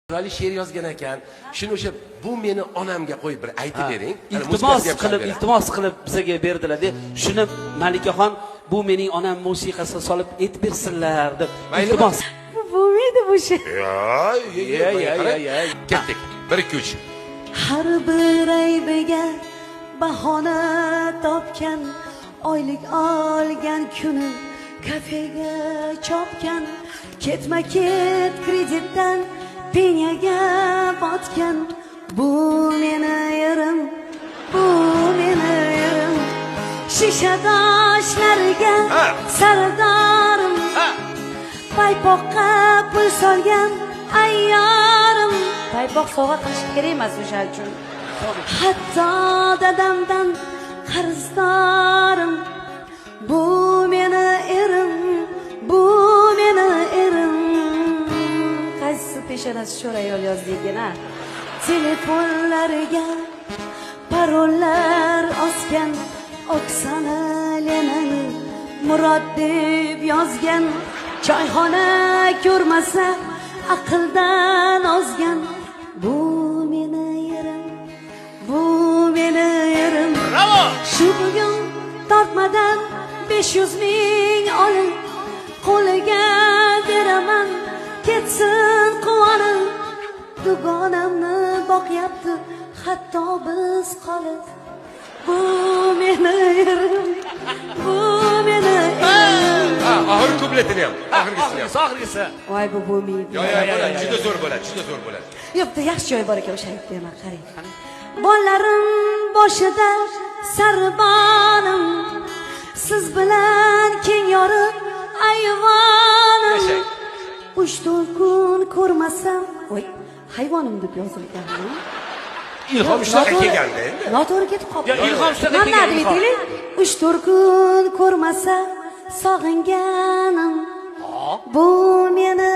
Chiroyli she'r yozgan ekan. Shuni o'sha bu meni onamga qo'yib bir aytib bering. Iltimos qilib bizga berdilar-da. Shuni Malikaxon bu mening onam musiqasini solib aytib bersinlar deb. Iltimos. Bu meni bu she'r. Ketdik. 1 2 3. Har bir aybiga bahona topgan, oylik olgan kuni kafega chopgan, ketma-ket kreditdan penyaga botgan. Bu meni erim, bu meni erim. Shishadoshlarga sardorim, paypoqqa pul solgan ayyorim. Paypoq sovg'a qilish kerak emas o'sha uchun. Hatto dadamdan qarzdorim. Bu meni erim, bu meni erim. Qaysi peshonasi sho'ra yo'l yozdingina. Telefonlariga parollar osgan, Oksana Lenani Murod deb yozgan. Choyxona ko'rmasa aqldan ozgan. Bu meni yerim, bu meni yerim. Bravo! Shu bugun tortmadan 500 ming olib qo'liga beraman, ketsin quvonib. Dugonamni boqyapti hatto biz qolib. Bu meni yerim, bu meni yerim. Oxirgi kupletini ham, Oxirgisi. Voy bu bo'lmaydi. Yo'q, juda zo'r bo'ladi, juda zo'r bo'ladi. Yo'qda yaxshi joy bor ekan o'sha aytdim, qarang. Bolalarim boshida sarbonim, siz bilan keng yorib ayvonim. 3-4 kun ko'rmasam, voy, hayvonim deb yozilgan. Ilhom shunaqa kelganda endi. Noto'g'ri ketib qoldi. Ilhom shunaqa kelgan. Mana deylik, 3-4 kun ko'rmasa sog'inganim. Bu meni